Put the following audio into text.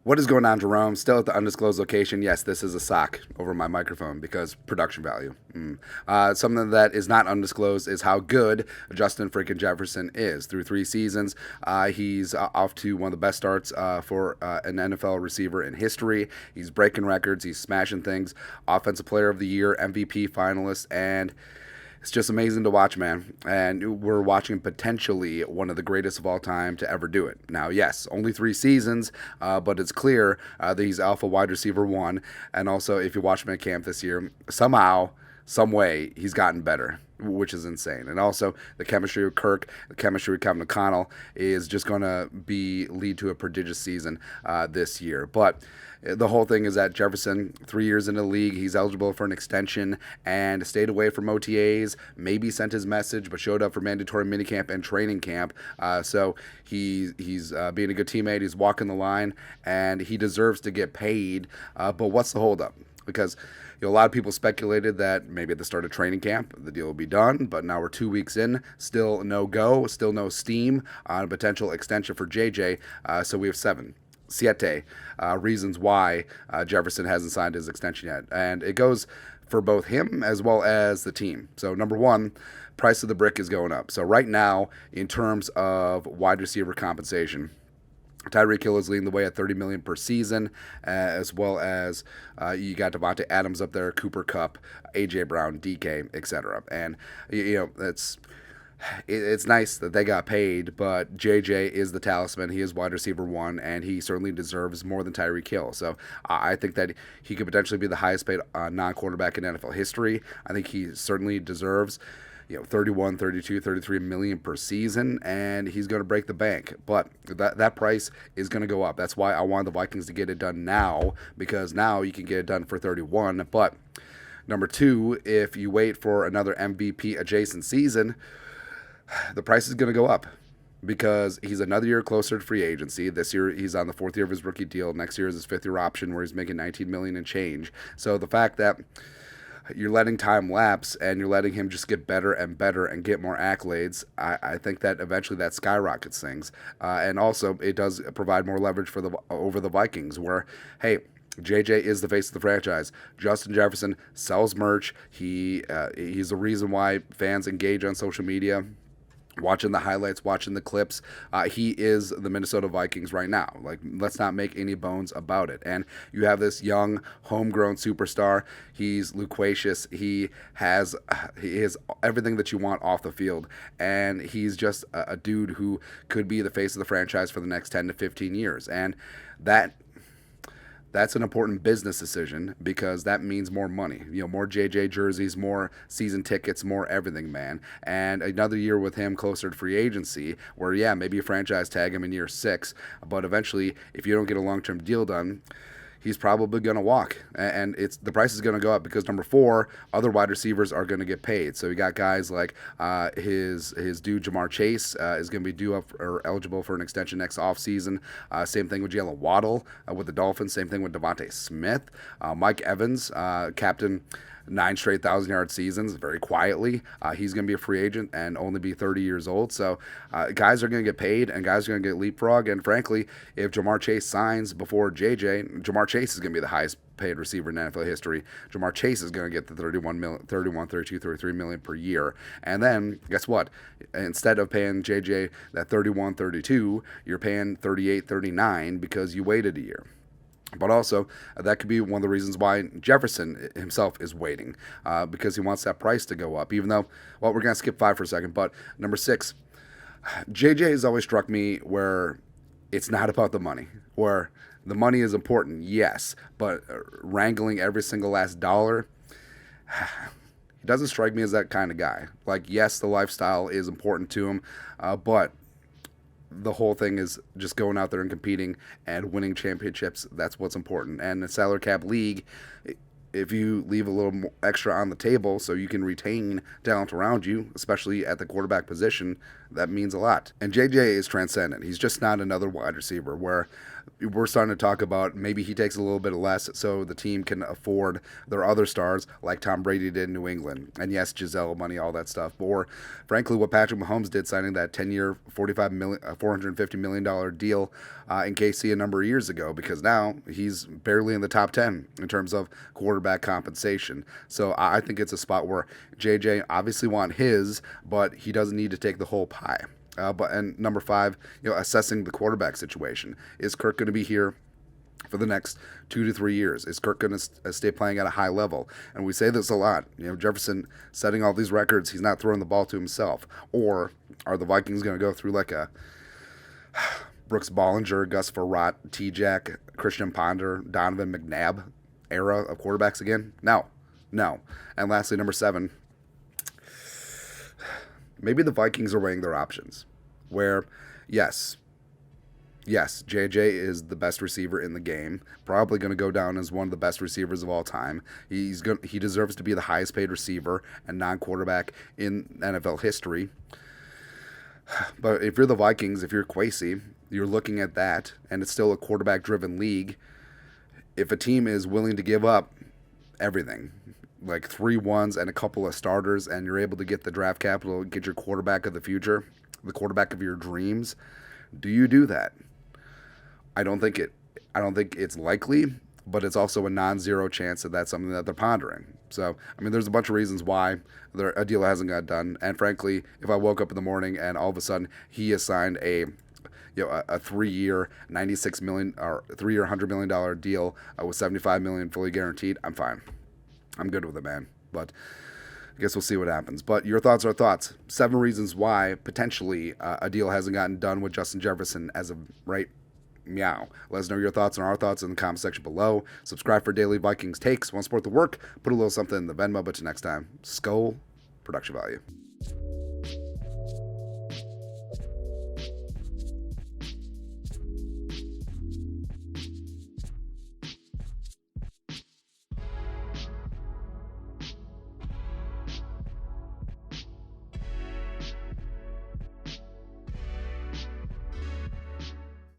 What is going on, Jerome? Still at the undisclosed location. Yes, this is a sock over my microphone because production value. Something that is not undisclosed is how good Justin freaking Jefferson is. Through 3 seasons, he's off to one of the best starts for an NFL receiver in history. He's breaking records. He's smashing things. Offensive Player of the Year, MVP finalist, and it's just amazing to watch, man. And we're watching potentially one of the greatest of all time to ever do it. Now, yes, only 3 seasons, but it's clear that he's alpha wide receiver one. And also, if you watch him at camp this year, somehow, some way, he's gotten better, which is insane. And also, the chemistry with Kirk, the chemistry with Kevin O'Connell is just going to lead to a prodigious season this year. But the whole thing is that Jefferson, 3 years in the league, he's eligible for an extension and stayed away from OTAs, maybe sent his message, but showed up for mandatory minicamp and training camp. So he's being a good teammate. He's walking the line, and he deserves to get paid. But what's the holdup? Because a lot of people speculated that maybe at the start of training camp the deal will be done, but now we're 2 weeks in, still no go, still no steam on a potential extension for JJ. So we have siete reasons why Jefferson hasn't signed his extension yet. And it goes for both him as well as the team. So number one, price of the brick is going up. So right now, in terms of wide receiver compensation, Tyreek Hill is leading the way at $30 million per season, as well as you got Devontae Adams up there, Cooper Kupp, AJ Brown, DK, etc. And it's nice that they got paid, but JJ is the talisman. He is wide receiver one, and he certainly deserves more than Tyreek Hill. So I think that he could potentially be the highest paid non-quarterback in NFL history. I think he certainly deserves 31, 32, 33 million per season, and he's going to break the bank. But that price is going to go up. That's why I want the Vikings to get it done now, because now you can get it done for 31. But number two, if you wait for another MVP adjacent season, the price is going to go up because he's another year closer to free agency. This year he's on the 4th year of his rookie deal. Next year is his 5th year option where he's making $19 million and change. So the fact that you're letting time lapse and you're letting him just get better and better and get more accolades, I think that eventually that skyrockets things. And also it does provide more leverage for over the Vikings where, hey, JJ is the face of the franchise. Justin Jefferson sells merch. He's the reason why fans engage on social media, watching the highlights, watching the clips. He is the Minnesota Vikings right now. Like, let's not make any bones about it. And you have this young, homegrown superstar. He's loquacious. He has everything that you want off the field. And he's just a dude who could be the face of the franchise for the next 10 to 15 years. And that's an important business decision because that means more money. More JJ jerseys, more season tickets, more everything, man. And another year with him closer to free agency where, yeah, maybe you franchise tag him in year 6, but eventually, if you don't get a long-term deal done, he's probably going to walk. And the price is going to go up because, number 4, other wide receivers are going to get paid. So you got guys like his dude Jamar Chase is going to be due up or eligible for an extension next offseason. Same thing with Jalen Waddle with the Dolphins. Same thing with Devontae Smith. Mike Evans, captain 9 straight 1,000-yard seasons very quietly. He's going to be a free agent and only be 30 years old. So guys are going to get paid and guys are going to get leapfrog. And frankly, if Jamar Chase signs before JJ, Jamar Chase is going to be the highest paid receiver in NFL history. Jamar Chase is going to get the 31, 32, 33 million per year. And then guess what? Instead of paying JJ that 31, 32, you're paying 38, 39 because you waited a year. But also, that could be one of the reasons why Jefferson himself is waiting, because he wants that price to go up, even though, well, we're going to skip 5 for a second. But number 6, JJ has always struck me where it's not about the money, where the money is important, yes, but wrangling every single last dollar, he doesn't strike me as that kind of guy. Like, yes, the lifestyle is important to him, but the whole thing is just going out there and competing and winning championships. That's what's important. And the salary cap league, if you leave a little more extra on the table so you can retain talent around you, especially at the quarterback position, that means a lot. And JJ is transcendent. He's just not another wide receiver where we're starting to talk about maybe he takes a little bit less so the team can afford their other stars like Tom Brady did in New England. And yes, Giselle money, all that stuff. Or frankly, what Patrick Mahomes did signing that 10-year, $450 million deal in KC a number of years ago, because now he's barely in the top 10 in terms of quarterback compensation. So I think it's a spot where JJ obviously want his, but he doesn't need to take the whole pie. And number 5, assessing the quarterback situation. Is Kirk going to be here for the next 2 to 3 years? Is Kirk going to stay playing at a high level? And we say this a lot. Jefferson setting all these records. He's not throwing the ball to himself. Or are the Vikings going to go through like a Brooks Bollinger, Gus Frerotte, T-Jack, Christian Ponder, Donovan McNabb era of quarterbacks again? No. And lastly, number 7. Maybe the Vikings are weighing their options. Where, yes, JJ is the best receiver in the game. Probably going to go down as one of the best receivers of all time. He deserves to be the highest paid receiver and non-quarterback in NFL history. But if you're the Vikings, if you're Kwesi, you're looking at that, and it's still a quarterback-driven league. If a team is willing to give up everything, like 3 ones and a couple of starters, and you're able to get the draft capital, get your quarterback of the future, the quarterback of your dreams, do you do that? I don't think it's likely, but it's also a non-zero chance that that's something that they're pondering. So, there's a bunch of reasons why a deal hasn't got done. And frankly, if I woke up in the morning and all of a sudden he has signed a 3-year, $96 million or 3-year, $100 million deal with $75 million fully guaranteed, I'm fine. I'm good with it, man. But I guess we'll see what happens. But your thoughts are thoughts. 7 reasons why potentially a deal hasn't gotten done with Justin Jefferson as of right meow. Let us know your thoughts and our thoughts in the comment section below. Subscribe for daily Vikings takes. Want to support the work? Put a little something in the Venmo. But till next time, Skull Production Value.